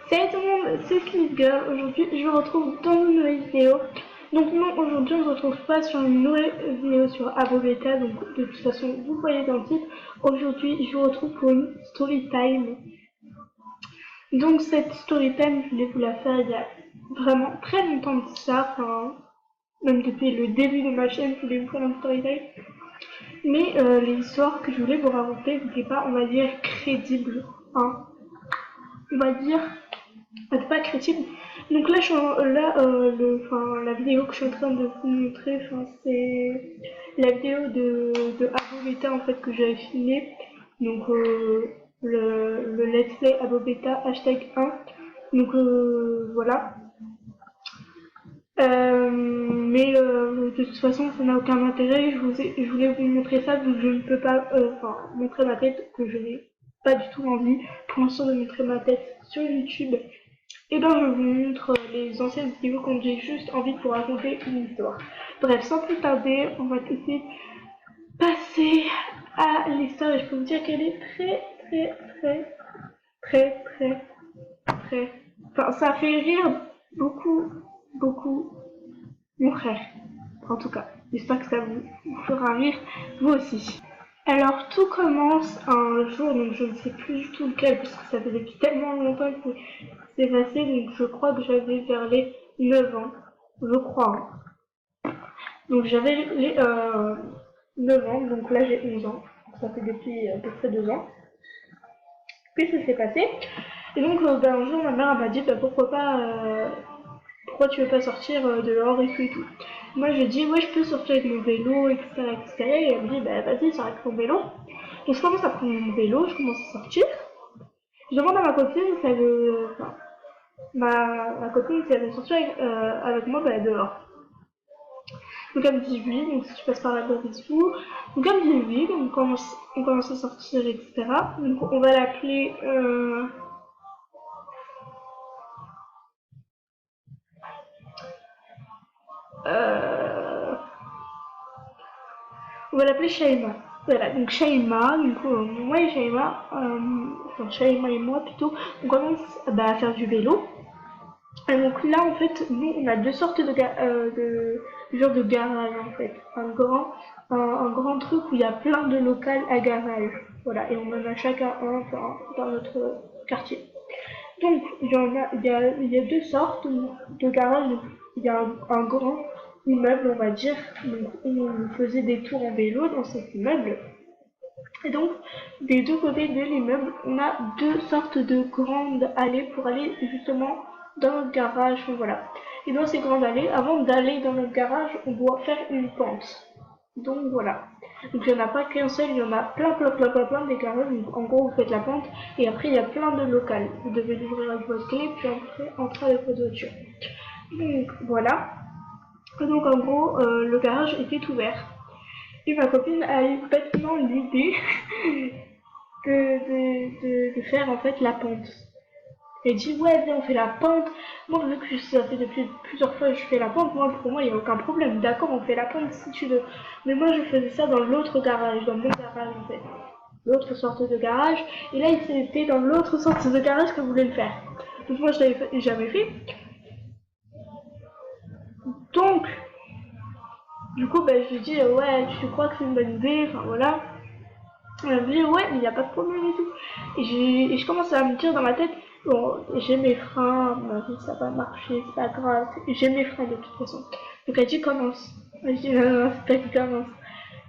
Salut tout le monde, c'est Sleep Girl. Aujourd'hui, je vous retrouve dans une nouvelle vidéo. Donc non, aujourd'hui, on ne se retrouve pas sur une nouvelle vidéo sur Abo Beta. Donc de toute façon, vous voyez dans le titre. Aujourd'hui, je vous retrouve pour une story time. Donc cette story time, je voulais vous la faire il y a vraiment très longtemps de ça. Enfin, même depuis le début de ma chaîne, je voulais vous faire une story time. Mais les histoires que je voulais vous raconter n'étaient pas, on va dire, crédibles. Hein. On va dire... C'est pas crédible. Donc là, la vidéo que je suis en train de vous montrer, c'est la vidéo de Abo Beta en fait que j'avais filmé. Donc le let's play Abo Beta #1. Donc voilà. De toute façon, ça n'a aucun intérêt. Je voulais vous montrer ça vu que je ne peux pas montrer ma tête, que je n'ai pas du tout envie pour l'instant de montrer ma tête sur YouTube. Et ben je vous montre les anciennes vidéos quand j'ai juste envie de vous raconter une histoire. Bref, sans plus tarder, on va tout de suite passer à l'histoire et je peux vous dire qu'elle est très... Enfin, ça fait rire beaucoup mon frère. En tout cas, j'espère que ça vous fera rire vous aussi. Alors tout commence un jour, donc je ne sais plus du tout lequel, parce que ça fait depuis tellement longtemps que c'est passé, donc je crois que j'avais vers les 9 ans, je crois. Donc j'avais les 9 ans, donc là j'ai 11 ans, ça fait depuis à peu près 2 ans. Puis ça s'est passé, et donc un jour ma mère m'a dit pourquoi tu veux pas sortir dehors et tout et tout. Moi je dis ouais je peux sortir avec mon vélo, etc. Et elle me dit bah vas-y sors avec ton vélo. Donc je commence à prendre mon vélo, je commence à sortir. Je demande à ma copine si elle veut, ma copine si elle veut sortir avec moi dehors. Donc elle me dit oui, donc si tu passes par la porte et tout. Donc elle me dit oui, donc on commence à sortir, etc. Donc on va l'appeler on va l'appeler Shaima. Voilà, donc Shaima, du coup, moi et Shaima, enfin Shaima et moi plutôt, on commence à faire du vélo. Et donc là, en fait, nous, on a deux sortes de genre de garage, en fait. Un grand truc où il y a plein de locales à garage. Voilà, et on en a chacun un dans notre quartier. Donc, il y a deux sortes de garages. Il y a un grand immeuble, on va dire. Donc, on faisait des tours en vélo dans cet immeuble. Et donc, des deux côtés de l'immeuble, on a deux sortes de grandes allées pour aller justement dans notre garage. Voilà. Et dans ces grandes allées, avant d'aller dans notre garage, on doit faire une pente. Donc voilà. Donc il n'y en a pas qu'un seul, il y en a plein des garages. Donc, en gros, vous faites la pente et après il y a plein de locales. Vous devez l'ouvrir avec votre clé puis après entrer avec votre voiture. Donc voilà. Et donc en gros, le garage était ouvert. Et ma copine a eu bêtement l'idée de faire en fait la pente. Elle dit ouais viens on fait la pente. Moi vu que ça fait depuis plusieurs fois que je fais la pente, pour moi il n'y a aucun problème. D'accord on fait la pente si tu veux. Mais moi je faisais ça dans l'autre garage, dans mon garage en fait. L'autre sorte de garage. Et là il était dans l'autre sorte de garage que voulait le faire. Donc moi je l'avais jamais fait. Donc du coup je lui dis ouais tu crois que c'est une bonne idée, enfin voilà. Elle me dit ouais mais il n'y a pas de problème et tout. Et je commence à me dire dans ma tête, bon j'ai mes freins, ma vie ça va marcher, c'est pas grave, j'ai mes freins de toute façon. Donc elle dit commence. Je dis non, c'est pas qui commence.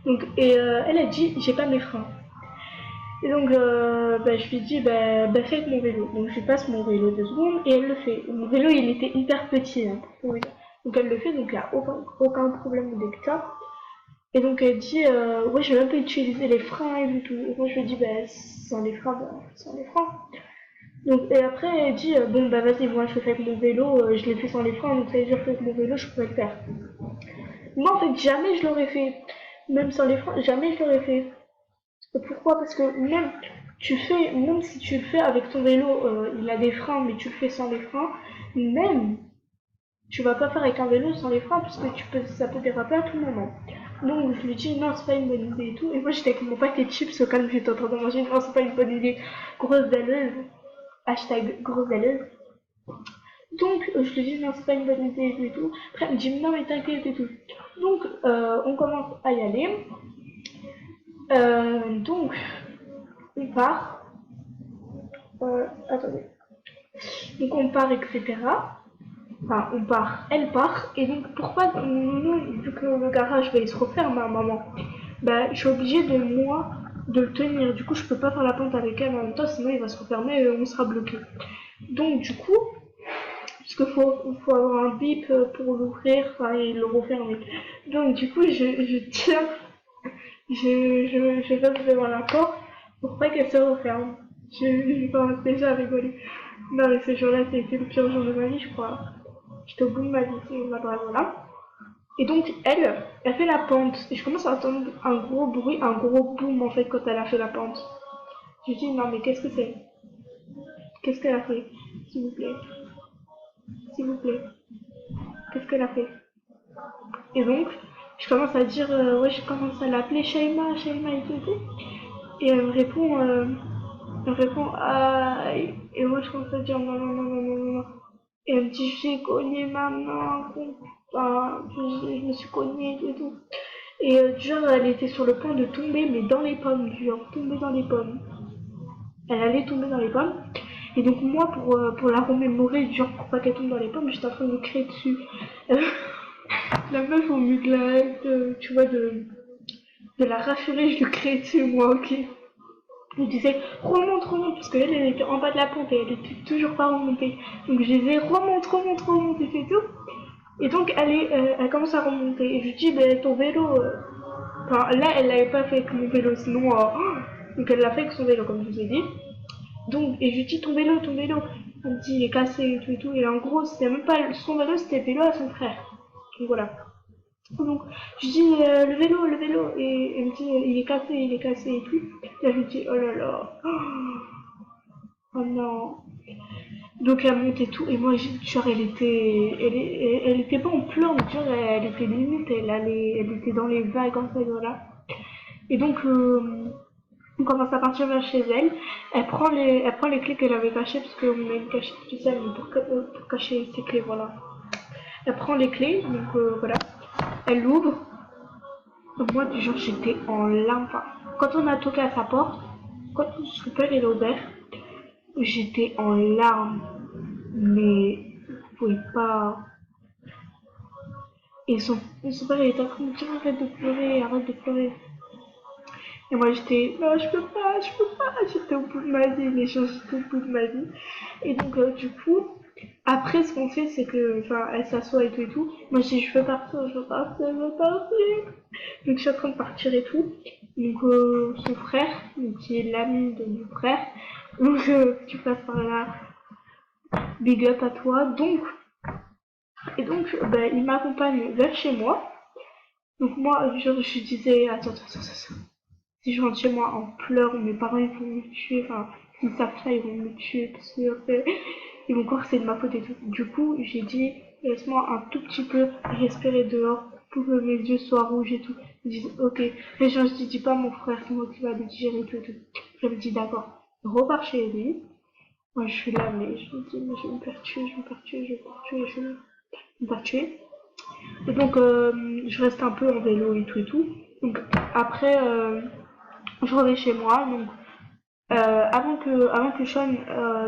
Donc elle a dit j'ai pas mes freins. Et donc je lui dis fais avec mon vélo. Donc je lui passe mon vélo 2 secondes et elle le fait. Mon vélo il était hyper petit hein, pour vous dire. Donc elle le fait, donc il n'y a aucun problème avec ça. Et donc elle dit ouais je vais même pas utiliser les freins et tout. Et moi je lui dis sans les freins, sans les freins. Donc et après elle dit bon vas-y moi je le fais avec mon vélo, je l'ai fait sans les freins donc ça veut dire que avec mon vélo je pourrais le faire. Moi en fait jamais je l'aurais fait, même sans les freins, jamais je l'aurais fait. Pourquoi? Parce que même si tu le fais avec ton vélo, il a des freins mais tu le fais sans les freins, même tu vas pas faire avec un vélo sans les freins parce que ça peut déraper à tout moment. Donc je lui dis non c'est pas une bonne idée et tout. Et moi j'étais avec mon paquet de chips comme j'étais en train de manger. Non c'est pas une bonne idée. Grosse dalleuse. Hashtag grosse dalleuse. Donc, je lui dis non, c'est pas une bonne idée et tout. Après, elle me dit non, mais t'inquiète et tout. Donc, on commence à y aller. Donc, on part. Attendez. Donc, on part, etc. Enfin, on part, elle part. Et donc, pourquoi, vu que le garage va se referme à un moment, bah, je suis obligée de moi de le tenir. Du coup, je peux pas faire la pente avec elle en même temps, sinon il va se refermer et on sera bloqué. Donc, du coup, parce qu'il faut avoir un bip pour l'ouvrir, enfin, et le refermer. Donc, du coup, je tiens, je reste devant la porte pour pas qu'elle se referme. Je commence déjà à rigoler. Non, mais ce jour-là, c'était le pire jour de ma vie, je crois. J'étais au bout de ma vie, voilà. Et donc, elle fait la pente. Et je commence à entendre un gros bruit, un gros boom en fait quand elle a fait la pente. Je dis, non, mais qu'est-ce que c'est? Qu'est-ce qu'elle a fait? S'il vous plaît. S'il vous plaît. Qu'est-ce qu'elle a fait? Et donc, je commence à dire, ouais, je commence à l'appeler Shaima, Shaima et tout. Et elle me répond, ah, et moi je commence à dire non, non, non, non, non, non. Et elle me dit, j'ai cogné ma main, enfin, je me suis cognée et tout. Et genre, elle était sur le point de tomber, mais dans les pommes, genre, tomber dans les pommes. Elle allait tomber dans les pommes. Et donc, moi, pour la remémorer, genre, pour pas qu'elle tombe dans les pommes, j'étais en train de me crier dessus. La meuf, au mieux tu vois, de la rassurer, je lui criais dessus, moi, ok. Je disais, remonte, remonte, parce qu'elle, elle était en bas de la pente et elle était toujours pas remontée. Donc, je disais, remonte, remonte, remonte, et tout. Et donc, elle commence à remonter. Et je lui dis, ben, ton vélo, enfin, là, elle l'avait pas fait avec mon vélo, sinon, donc elle l'a fait avec son vélo, comme je vous ai dit. Donc, et je lui dis, ton vélo, ton vélo. Elle me dit, il est cassé et tout et tout. Et en gros, c'était même pas son vélo, c'était le vélo à son frère. Donc voilà. Donc, je dis, le vélo, le vélo. Et elle me dit, il est cassé et tout. Et là, je lui dis, oh là là. Oh non. Donc elle monte et tout. Et moi, genre, elle était pas en pleurs, mais genre, elle était limite, elle était dans les vagues, en fait, voilà. Et donc, on commence à partir vers chez elle. Elle prend les clés qu'elle avait cachées, parce qu'on a une cachette spéciale pour cacher ses clés, voilà. Elle prend les clés, donc voilà. Elle l'ouvre. Moi, du genre, j'étais en larmes. Enfin, quand on a toqué à sa porte, quand son père est ouvert, j'étais en larmes. Mais vous pouvez pas. Et son père il était en train de me dire arrête de pleurer, arrête de pleurer. Et moi j'étais, non, je peux pas, je peux pas. J'étais au bout de ma vie, les gens, j'étais au bout de ma vie. Et donc, du coup, après, ce qu'on fait, c'est que, enfin, elle s'assoit et tout et tout. Moi, je dis, je veux partir, je veux partir, je veux partir. Donc, je suis en train de partir et tout. Donc, son frère, qui est l'ami de mon frère, donc, tu passes par là, big up à toi. Donc, et donc, ben, il m'accompagne vers chez moi. Donc, moi, je disais, attends. Si je rentre chez moi en pleurs, mes parents ils vont me tuer, enfin, s'ils savent ça, ils vont me tuer parce que en fait, ils vont croire que c'est de ma faute et tout. Du coup, j'ai dit, laisse-moi un tout petit peu respirer dehors pour que mes yeux soient rouges et tout. Ils disent, ok. Les gens, je dis pas à mon frère, c'est moi qui va le digérer et tout et tout. Je me dis, d'accord. Je repars chez lui. Moi, je suis là, mais je me dis, mais je vais me faire tuer, je vais me faire tuer, je vais me faire tuer, je vais me faire tuer. Et donc, je reste un peu en vélo et tout et tout. Donc, après, je reviens chez moi. Donc, avant que je sonne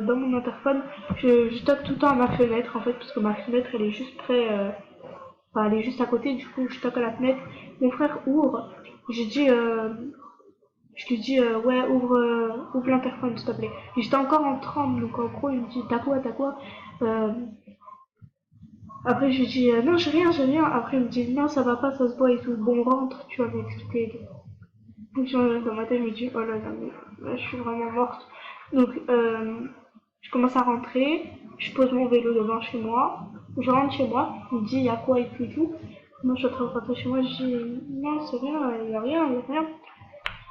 dans mon interphone, je toque tout le temps à ma fenêtre en fait, parce que ma fenêtre elle est juste enfin, elle est juste à côté. Du coup, je toque à la fenêtre. Mon frère ouvre. J'ai dit, je lui dis, ouais, ouvre l'interphone s'il te plaît. Et j'étais encore en tremble, donc en gros, il me dit, t'as quoi euh, Après, je lui dis, non, j'ai rien, j'ai rien. Après, il me dit, non, ça va pas, ça se voit et tout. Bon, rentre, tu vas m'expliquer. Donc, dans ma tête, je me dis, oh là là, mais là, je suis vraiment morte. Donc, je commence à rentrer, je pose mon vélo devant chez moi, je rentre chez moi, il me dit, il y a quoi et tout et tout. Moi, je suis en train de rentrer chez moi, je dis, non, c'est rien, il y a rien, il y a rien.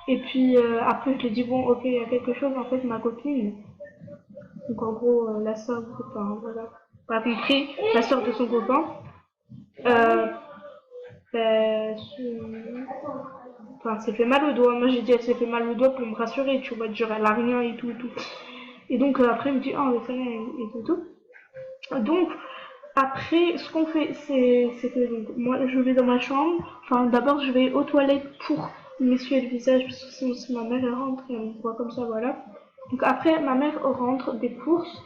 Et puis, après, je lui dis, bon, ok, il y a quelque chose, en fait, ma copine, donc en gros, la soeur du copain, voilà, pas compris, la soeur de son copain, euh, ben, enfin, s'est fait mal au doigt. Moi, j'ai dit, elle s'est fait mal au doigt pour me rassurer, tu vois, genre, elle a rien et tout et tout. Et donc, après, il me dit, oh, mais ça rien et tout. Donc, après, ce qu'on fait, c'est que donc, moi, je vais dans ma chambre. Enfin, d'abord, je vais aux toilettes pour m'essuyer le visage, parce que sinon, si ma mère elle rentre et elle me voit comme ça, voilà. Donc, après, ma mère rentre des courses.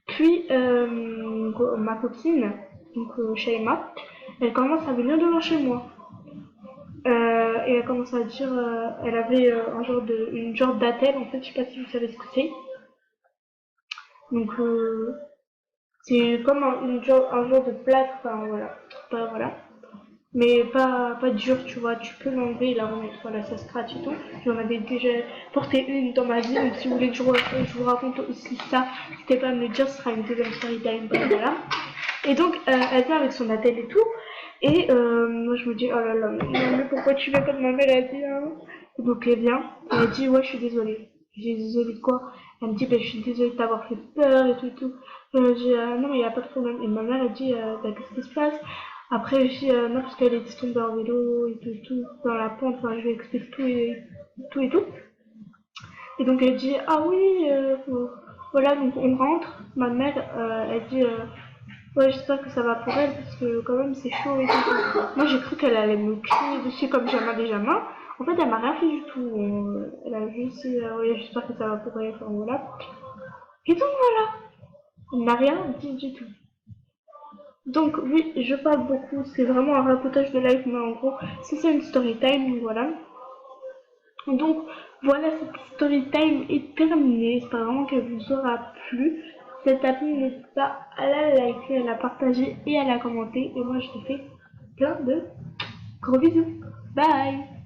Puis, ma copine, donc Shaima, elle commence à venir devant chez moi. Et elle commence à dire, elle avait une genre d'attelle, en fait, je sais pas si vous savez ce que c'est. Donc, c'est comme un genre de plâtre, enfin voilà, pas, voilà. Mais pas dur, tu vois, tu peux l'enlever et la remettre, voilà, ça scratch et tout. J'en avais déjà porté une dans ma vie, donc si vous voulez que je vous raconte aussi ça, n'hésitez pas à me le dire, ce sera une deuxième story time, voilà. Et donc, elle vient avec son attelle et tout, et moi je me dis, oh là là, mais pourquoi tu viens comme ma mère a dit, hein. Donc elle vient, et elle dit, ouais, je suis désolée. Je dis, désolée de quoi? Elle me dit, je suis désolée de t'avoir fait peur et tout et tout. Je dis, non, mais il n'y a pas de problème. Et ma mère, elle dit, bah, qu'est-ce qui se passe? Après, je dis, non, parce qu'elle est tombée en vélo et tout, dans la pente, enfin, je lui explique tout et tout. Et donc elle dit, ah oui, voilà, donc on rentre. Ma mère, elle dit, ouais, j'espère que ça va pour elle, parce que quand même c'est chaud et tout. Moi j'ai cru qu'elle allait me crier dessus comme jamais des jamais. En fait, elle m'a rien fait du tout. Elle a juste dit, ouais, j'espère que ça va pour elle, enfin voilà. Et donc voilà, elle n'a rien dit du tout. Donc oui, je parle beaucoup, c'est vraiment un racontage de life, mais en gros, c'est une story time, voilà. Donc voilà, cette story time est terminée. J'espère vraiment qu'elle vous aura plu. Si elle t'a plu, n'hésite pas à la liker, à la partager et à la commenter. Et moi, je te fais plein de gros bisous. Bye!